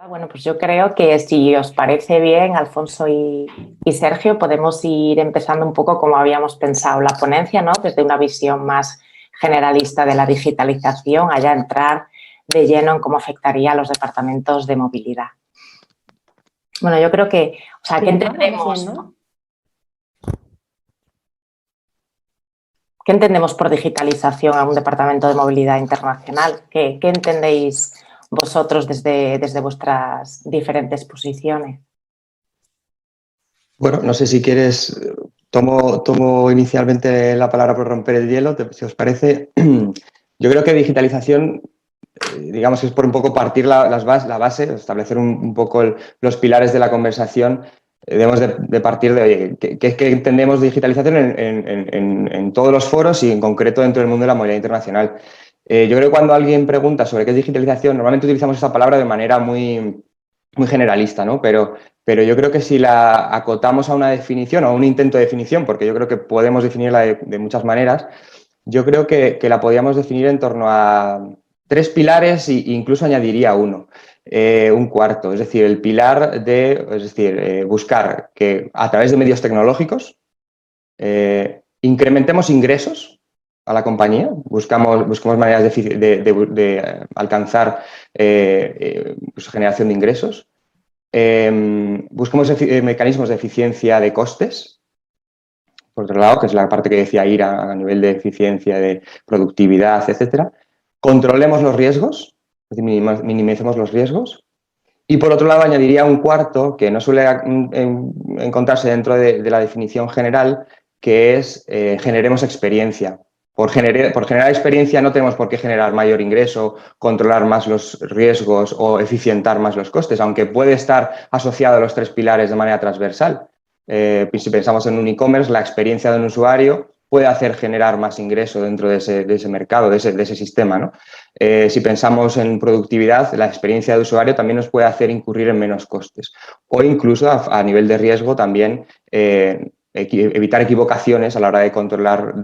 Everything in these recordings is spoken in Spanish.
Bueno, pues yo creo que si os parece bien, Alfonso y Sergio, podemos ir empezando un poco como habíamos pensado la ponencia, ¿no? Desde una visión más generalista de la digitalización, allá entrar de lleno en cómo afectaría a los departamentos de movilidad. Bueno, yo creo que, o sea, ¿qué entendemos? ¿Qué entendemos por digitalización a un departamento de movilidad internacional? ¿Qué entendéis vosotros desde vuestras diferentes posiciones? Bueno, no sé si quieres, tomo inicialmente la palabra por romper el hielo, si os parece. Yo creo que digitalización, digamos que es por un poco partir la base, establecer un poco los pilares de la conversación. Debemos de partir de, oye, ¿qué entendemos de digitalización en todos los foros y en concreto dentro del mundo de la movilidad internacional? Yo creo que cuando alguien pregunta sobre qué es digitalización, normalmente utilizamos esta palabra de manera muy generalista, ¿no? Pero yo creo que si la acotamos a una definición o a un intento de definición, porque yo creo que podemos definirla de muchas maneras, yo creo que la podríamos definir en torno a tres pilares e incluso añadiría uno, un cuarto. Es decir, el pilar de, buscar que a través de medios tecnológicos incrementemos ingresos a la compañía, buscamos maneras de alcanzar pues, generación de ingresos. Buscamos mecanismos de eficiencia de costes, por otro lado, que es la parte que decía Ira a nivel de eficiencia, de productividad, etcétera. Controlemos los riesgos, es decir, minimicemos los riesgos. Y por otro lado, añadiría un cuarto que no suele encontrarse dentro de la definición general, que es generemos experiencia. Por generar experiencia no tenemos por qué generar mayor ingreso, controlar más los riesgos o eficientar más los costes, aunque puede estar asociado a los tres pilares de manera transversal. Si pensamos en un e-commerce, la experiencia de un usuario puede hacer generar más ingreso dentro de ese mercado, de ese sistema, ¿no? Si pensamos en productividad, la experiencia de usuario también nos puede hacer incurrir en menos costes. O incluso a nivel de riesgo también evitar equivocaciones a la hora de controlar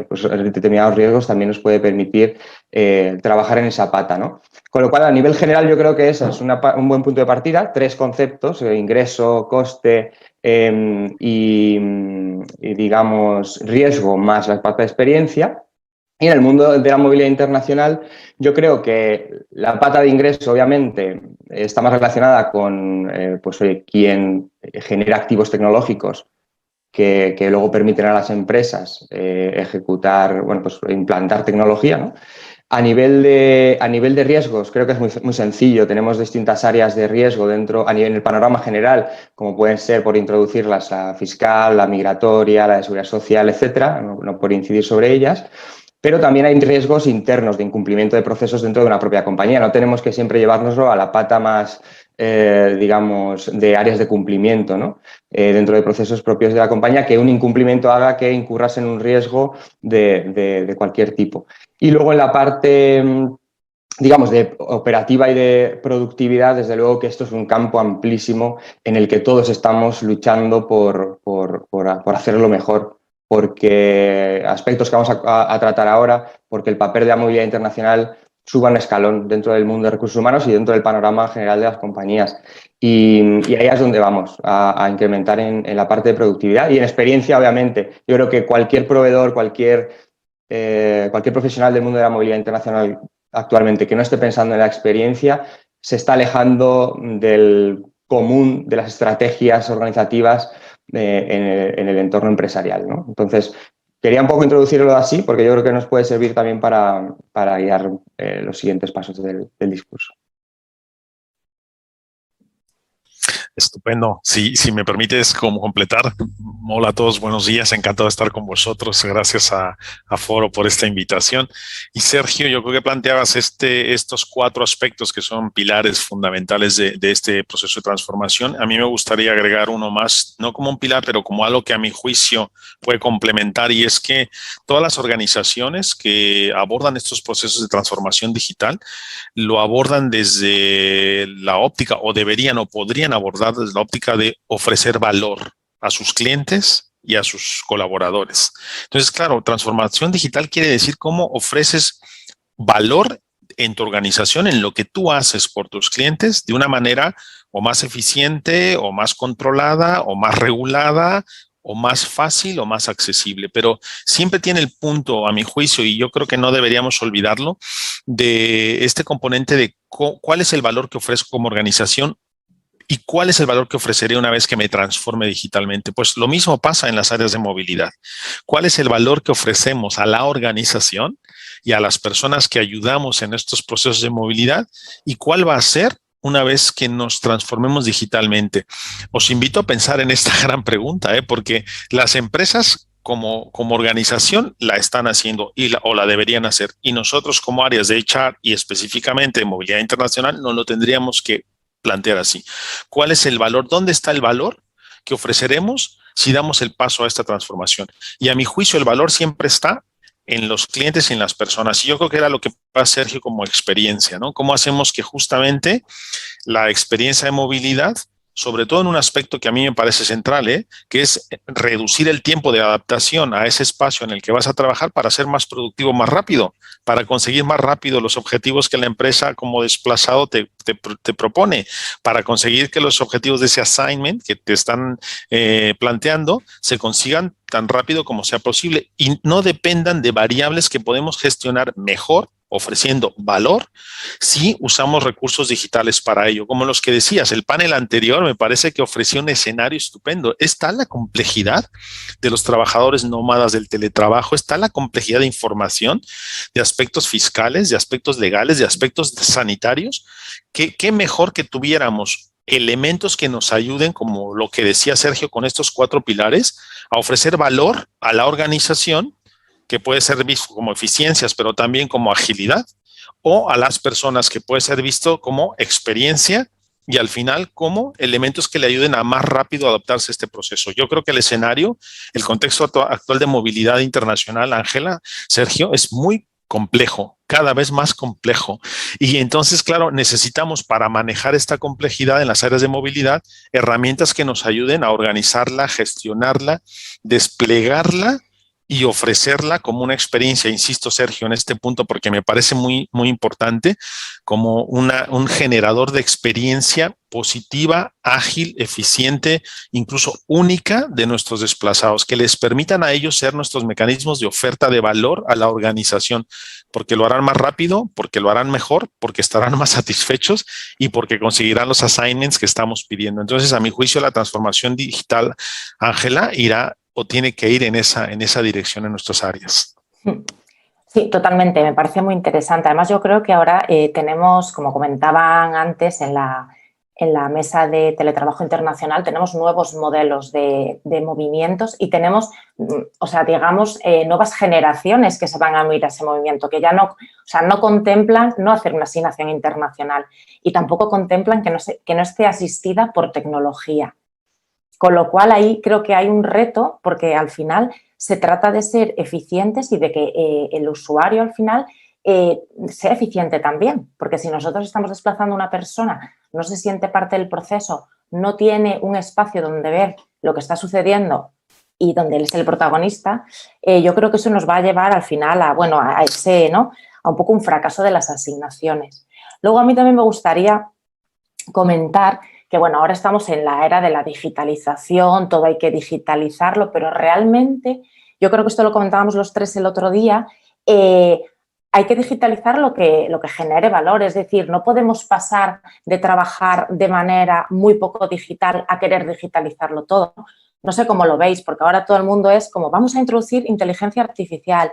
pues, determinados riesgos también nos puede permitir trabajar en esa pata, ¿no? Con lo cual, a nivel general, yo creo que ese es un buen punto de partida. Tres conceptos, ingreso, coste y, digamos, riesgo más la pata de experiencia. Y en el mundo de la movilidad internacional, yo creo que la pata de ingreso, obviamente, está más relacionada con pues, quien genera activos tecnológicos que luego permiten a las empresas ejecutar, bueno, pues implantar tecnología, ¿no? A nivel de riesgos, creo que es muy sencillo. Tenemos distintas áreas de riesgo dentro, en el panorama general, como pueden ser, por introducirlas, la fiscal, la migratoria, la de seguridad social, etcétera, no por incidir sobre ellas. Pero también hay riesgos internos de incumplimiento de procesos dentro de una propia compañía. No tenemos que siempre llevárnoslo a la pata más, digamos, de áreas de cumplimiento, ¿no? Dentro de procesos propios de la compañía, que un incumplimiento haga que incurras en un riesgo de cualquier tipo. Y luego en la parte, digamos, de operativa y de productividad, desde luego que esto es un campo amplísimo en el que todos estamos luchando por hacerlo mejor, porque aspectos que vamos a tratar ahora, porque el papel de la movilidad internacional suba un escalón dentro del mundo de recursos humanos y dentro del panorama general de las compañías. Y ahí es donde vamos a incrementar en la parte de productividad y en experiencia, obviamente. Yo creo que cualquier proveedor, cualquier profesional del mundo de la movilidad internacional actualmente que no esté pensando en la experiencia se está alejando del común de las estrategias organizativas en el entorno empresarial, ¿no? Entonces, quería un poco introducirlo así porque yo creo que nos puede servir también para guiar los siguientes pasos del discurso. Estupendo. Si me permites como completar. Hola a todos, buenos días. Encantado de estar con vosotros. Gracias a Foro por esta invitación. Y Sergio, yo creo que planteabas estos cuatro aspectos que son pilares fundamentales de este proceso de transformación. A mí me gustaría agregar uno más, no como un pilar, pero como algo que a mi juicio puede complementar, y es que todas las organizaciones que abordan estos procesos de transformación digital lo abordan desde la óptica, o deberían o podrían abordar desde la óptica de ofrecer valor a sus clientes y a sus colaboradores. Entonces, claro, transformación digital quiere decir cómo ofreces valor en tu organización, en lo que tú haces por tus clientes, de una manera o más eficiente, o más controlada, o más regulada, o más fácil, o más accesible. Pero siempre tiene el punto, a mi juicio, y yo creo que no deberíamos olvidarlo, de este componente de cuál es el valor que ofrezco como organización. ¿Y cuál es el valor que ofreceré una vez que me transforme digitalmente? Pues lo mismo pasa en las áreas de movilidad. ¿Cuál es el valor que ofrecemos a la organización y a las personas que ayudamos en estos procesos de movilidad? ¿Y cuál va a ser una vez que nos transformemos digitalmente? Os invito a pensar en esta gran pregunta, porque las empresas como organización la están haciendo o la deberían hacer. Y nosotros como áreas de HR y específicamente de movilidad internacional no lo tendríamos que plantear así. ¿Cuál es el valor? ¿Dónde está el valor que ofreceremos si damos el paso a esta transformación? Y a mi juicio el valor siempre está en los clientes y en las personas. Y yo creo que era lo que pasa, Sergio, como experiencia, ¿no? ¿Cómo hacemos que justamente la experiencia de movilidad, sobre todo en un aspecto que a mí me parece central, que es reducir el tiempo de adaptación a ese espacio en el que vas a trabajar para ser más productivo más rápido, para conseguir más rápido los objetivos que la empresa como desplazado te propone, para conseguir que los objetivos de ese assignment que te están planteando se consigan tan rápido como sea posible y no dependan de variables que podemos gestionar mejor, ofreciendo valor si usamos recursos digitales para ello. Como los que decías, el panel anterior me parece que ofreció un escenario estupendo. Está la complejidad de los trabajadores nómadas del teletrabajo, está la complejidad de información, de aspectos fiscales, de aspectos legales, de aspectos sanitarios. ¿Qué mejor que tuviéramos elementos que nos ayuden, como lo que decía Sergio, con estos 4 pilares, a ofrecer valor a la organización, que puede ser visto como eficiencias, pero también como agilidad, o a las personas, que puede ser visto como experiencia y al final como elementos que le ayuden a más rápido adaptarse a este proceso. Yo creo que el escenario, el contexto actual de movilidad internacional, Ángela, Sergio, es muy complejo, cada vez más complejo. Y entonces, claro, necesitamos para manejar esta complejidad en las áreas de movilidad herramientas que nos ayuden a organizarla, gestionarla, desplegarla y ofrecerla como una experiencia, insisto, Sergio, en este punto, porque me parece muy, muy importante, como un generador de experiencia positiva, ágil, eficiente, incluso única de nuestros desplazados, que les permitan a ellos ser nuestros mecanismos de oferta de valor a la organización, porque lo harán más rápido, porque lo harán mejor, porque estarán más satisfechos y porque conseguirán los assignments que estamos pidiendo. Entonces, a mi juicio, la transformación digital, Ángela, irá o tiene que ir en esa dirección en nuestras áreas. Sí, totalmente. Me parece muy interesante. Además, yo creo que ahora tenemos, como comentaban antes en la mesa de teletrabajo internacional, tenemos nuevos modelos de movimientos y tenemos, o sea, digamos, nuevas generaciones que se van a unir a ese movimiento, que ya no contemplan no hacer una asignación internacional y tampoco contemplan que no esté asistida por tecnología. Con lo cual, ahí creo que hay un reto, porque al final se trata de ser eficientes y de que el usuario al final sea eficiente también. Porque si nosotros estamos desplazando a una persona, no se siente parte del proceso, no tiene un espacio donde ver lo que está sucediendo y donde él es el protagonista, yo creo que eso nos va a llevar al final a un poco un fracaso de las asignaciones. Luego, a mí también me gustaría comentar que, bueno, ahora estamos en la era de la digitalización, todo hay que digitalizarlo, pero realmente, yo creo que esto lo comentábamos los 3 el otro día, hay que digitalizar lo que genere valor, es decir, no podemos pasar de trabajar de manera muy poco digital a querer digitalizarlo todo. No sé cómo lo veis, porque ahora todo el mundo es como, vamos a introducir inteligencia artificial,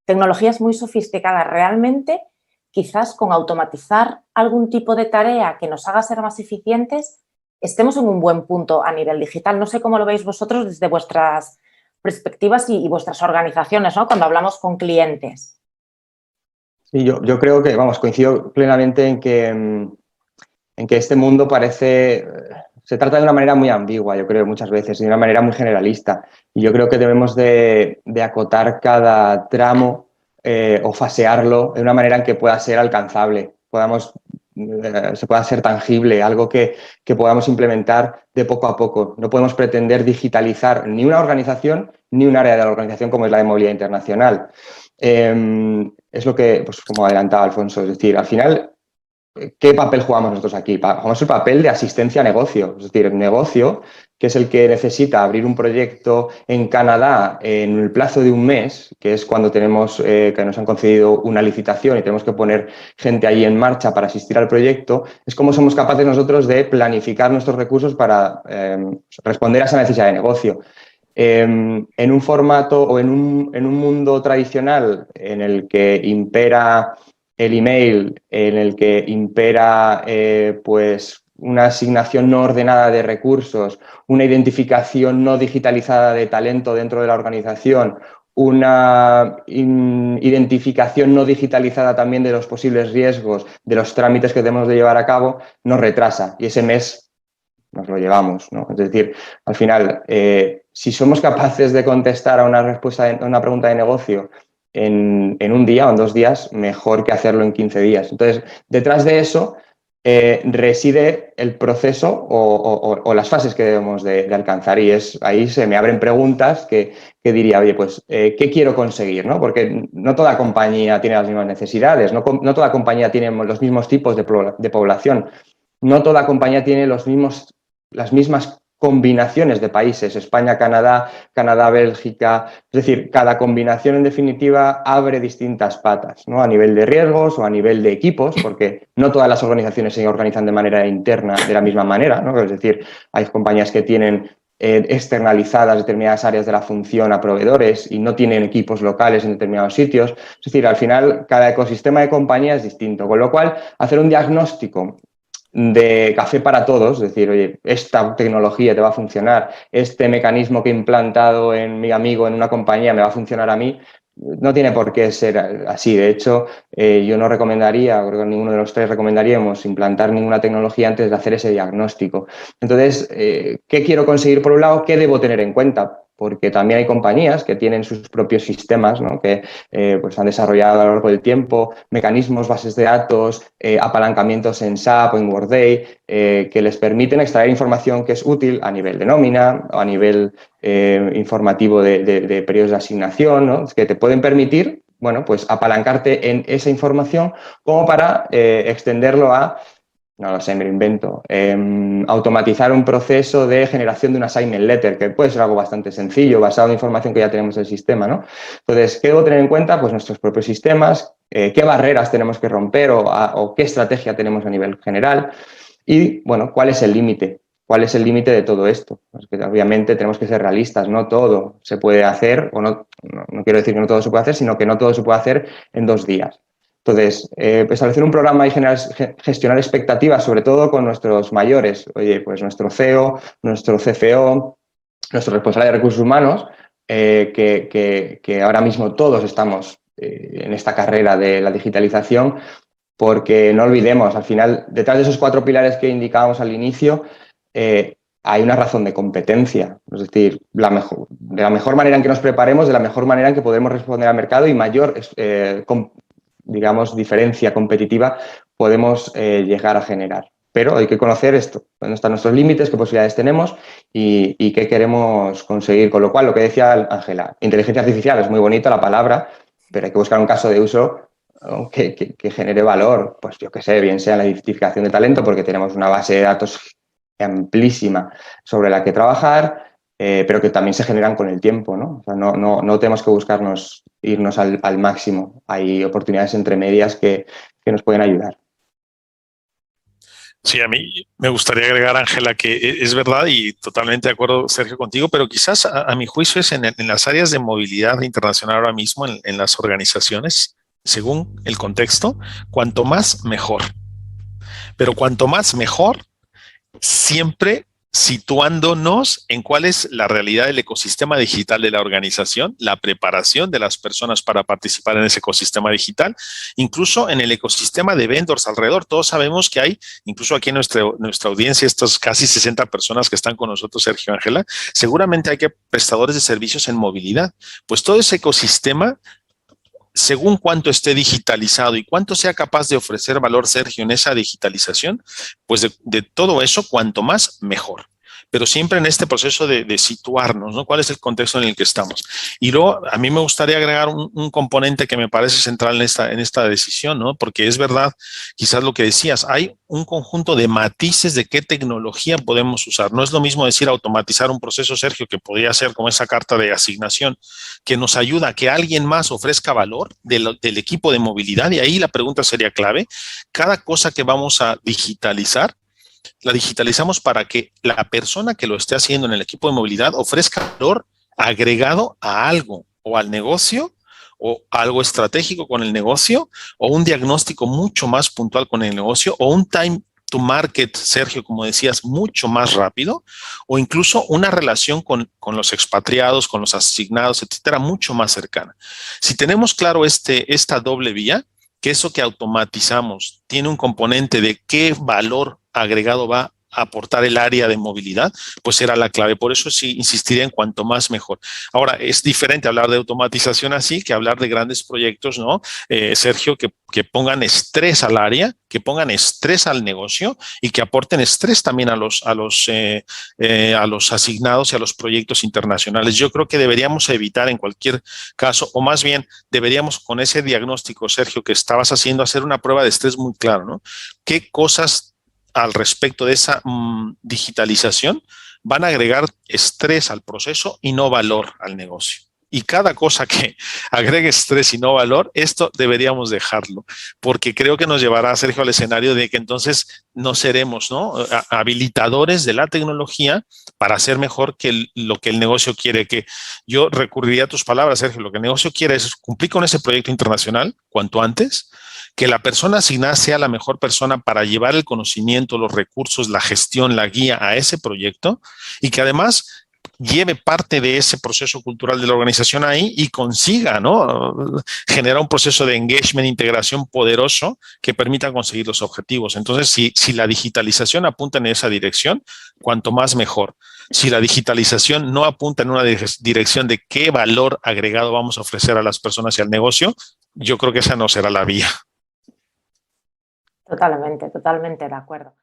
tecnologías muy sofisticadas, realmente. Quizás con automatizar algún tipo de tarea que nos haga ser más eficientes, estemos en un buen punto a nivel digital. No sé cómo lo veis vosotros desde vuestras perspectivas y vuestras organizaciones, ¿no? Cuando hablamos con clientes. Sí, yo creo que, coincido plenamente en que este mundo se trata de una manera muy ambigua, yo creo, muchas veces, de una manera muy generalista. Y yo creo que debemos de acotar cada tramo o fasearlo de una manera en que pueda ser alcanzable, se pueda ser tangible, algo que podamos implementar de poco a poco. No podemos pretender digitalizar ni una organización ni un área de la organización como es la de movilidad internacional. es lo que, pues como adelantaba Alfonso, es decir, al final, ¿qué papel jugamos nosotros aquí? Jugamos el papel de asistencia a negocio, es decir, el negocio, que es el que necesita abrir un proyecto en Canadá en el plazo de un mes, que es cuando tenemos que nos han concedido una licitación y tenemos que poner gente ahí en marcha para asistir al proyecto, es como somos capaces nosotros de planificar nuestros recursos para responder a esa necesidad de negocio. En un formato o en un mundo tradicional en el que impera el email, en el que impera pues una asignación no ordenada de recursos, una identificación no digitalizada de talento dentro de la organización, una identificación no digitalizada también de los posibles riesgos, de los trámites que debemos de llevar a cabo, nos retrasa y ese mes nos lo llevamos, ¿no? Es decir, al final, si somos capaces de contestar a una pregunta de negocio en un día o en 2 días, mejor que hacerlo en 15 días. Entonces, detrás de eso reside el proceso o las fases que debemos de alcanzar y ahí se me abren preguntas que diría, oye, pues, ¿qué quiero conseguir? ¿No? Porque no toda compañía tiene las mismas necesidades, no toda compañía tiene los mismos tipos de población, no toda compañía tiene las mismas combinaciones de países, España, Canadá, Canadá, Bélgica, es decir, cada combinación en definitiva abre distintas patas, ¿no? A nivel de riesgos o a nivel de equipos, porque no todas las organizaciones se organizan de manera interna de la misma manera, ¿no? Es decir, hay compañías que tienen externalizadas determinadas áreas de la función a proveedores y no tienen equipos locales en determinados sitios. Es decir, al final cada ecosistema de compañía es distinto, con lo cual hacer un diagnóstico de café para todos, es decir, oye, esta tecnología te va a funcionar, este mecanismo que he implantado en mi amigo en una compañía me va a funcionar a mí, no tiene por qué ser así. De hecho, yo no recomendaría, creo que ninguno de los tres recomendaríamos implantar ninguna tecnología antes de hacer ese diagnóstico. Entonces, ¿qué quiero conseguir por un lado? ¿Qué debo tener en cuenta? Porque también hay compañías que tienen sus propios sistemas, ¿no? Que pues han desarrollado a lo largo del tiempo mecanismos, bases de datos, apalancamientos en SAP o en Workday, que les permiten extraer información que es útil a nivel de nómina o a nivel informativo de periodos de asignación, ¿no? Que te pueden permitir, bueno, pues apalancarte en esa información como para extenderlo a, no lo sé, me lo invento, automatizar un proceso de generación de un assignment letter, que puede ser algo bastante sencillo, basado en información que ya tenemos en el sistema, ¿no? Entonces, ¿qué debo tener en cuenta? Pues nuestros propios sistemas, qué barreras tenemos que romper o qué estrategia tenemos a nivel general y, bueno, ¿cuál es el límite? ¿Cuál es el límite de todo esto? Pues que obviamente tenemos que ser realistas, no todo se puede hacer, o no quiero decir que no todo se puede hacer, sino que no todo se puede hacer en 2 días. Entonces, establecer un programa y gestionar expectativas, sobre todo con nuestros mayores, oye, pues nuestro CEO, nuestro CFO, nuestro responsable de recursos humanos, que ahora mismo todos estamos en esta carrera de la digitalización, porque no olvidemos, al final, detrás de esos 4 pilares que indicábamos al inicio, hay una razón de competencia, es decir, de la mejor manera en que nos preparemos, de la mejor manera en que podemos responder al mercado y mayor, digamos, diferencia competitiva podemos llegar a generar. Pero hay que conocer esto, dónde están nuestros límites, qué posibilidades tenemos y qué queremos conseguir. Con lo cual, lo que decía Ángela, inteligencia artificial es muy bonita la palabra, pero hay que buscar un caso de uso que genere valor, pues yo qué sé, bien sea en la identificación de talento, porque tenemos una base de datos amplísima sobre la que trabajar, pero que también se generan con el tiempo, ¿no? O sea, no tenemos que irnos al máximo. Hay oportunidades entre medias que nos pueden ayudar. Sí, a mí me gustaría agregar, Ángela, que es verdad y totalmente de acuerdo, Sergio, contigo, pero quizás a mi juicio es en las áreas de movilidad internacional ahora mismo en las organizaciones, según el contexto, cuanto más mejor. Pero cuanto más mejor, siempre situándonos en cuál es la realidad del ecosistema digital de la organización, la preparación de las personas para participar en ese ecosistema digital, incluso en el ecosistema de vendors alrededor. Todos sabemos que hay, incluso aquí en nuestra audiencia, estas casi 60 personas que están con nosotros, Sergio, Ángela, seguramente hay que prestadores de servicios en movilidad. Pues todo ese ecosistema, según cuánto esté digitalizado y cuánto sea capaz de ofrecer valor, Sergio, en esa digitalización, pues de todo eso, cuanto más, mejor. pero siempre en este proceso de situarnos, ¿no? ¿Cuál es el contexto en el que estamos? Y luego, a mí me gustaría agregar un componente que me parece central en esta decisión, ¿no? Porque es verdad, quizás lo que decías, hay un conjunto de matices de qué tecnología podemos usar. No es lo mismo decir automatizar un proceso, Sergio, que podría ser como esa carta de asignación, que nos ayuda a que alguien más ofrezca valor del equipo de movilidad. Y ahí la pregunta sería clave. Cada cosa que vamos a digitalizar, la digitalizamos para que la persona que lo esté haciendo en el equipo de movilidad ofrezca valor agregado a algo o al negocio o algo estratégico con el negocio o un diagnóstico mucho más puntual con el negocio o un time to market, Sergio, como decías, mucho más rápido o incluso una relación con los expatriados, con los asignados, etcétera, mucho más cercana. Si tenemos claro esta doble vía, que eso que automatizamos tiene un componente de qué valor agregado va a aportar el área de movilidad, pues será la clave. Por eso sí insistiría en cuanto más mejor. Ahora, es diferente hablar de automatización así que hablar de grandes proyectos, ¿no? Sergio, que pongan estrés al área, que pongan estrés al negocio y que aporten estrés también a los asignados y a los proyectos internacionales. Yo creo que deberíamos evitar en cualquier caso, o más bien deberíamos con ese diagnóstico, Sergio, que estabas haciendo, hacer una prueba de estrés muy claro, ¿no? ¿Qué cosas al respecto de esa digitalización van a agregar estrés al proceso y no valor al negocio? Y cada cosa que agregue estrés y no valor, esto deberíamos dejarlo, porque creo que nos llevará, Sergio, al escenario de que entonces no seremos, ¿no?, habilitadores de la tecnología para hacer mejor que lo que el negocio quiere. Que yo recurriría a tus palabras, Sergio, lo que el negocio quiere es cumplir con ese proyecto internacional cuanto antes, que la persona asignada sea la mejor persona para llevar el conocimiento, los recursos, la gestión, la guía a ese proyecto y que además lleve parte de ese proceso cultural de la organización ahí y consiga, ¿no?, generar un proceso de engagement, integración poderoso que permita conseguir los objetivos. Entonces, si la digitalización apunta en esa dirección, cuanto más mejor. Si la digitalización no apunta en una dirección de qué valor agregado vamos a ofrecer a las personas y al negocio, yo creo que esa no será la vía. Totalmente, totalmente de acuerdo.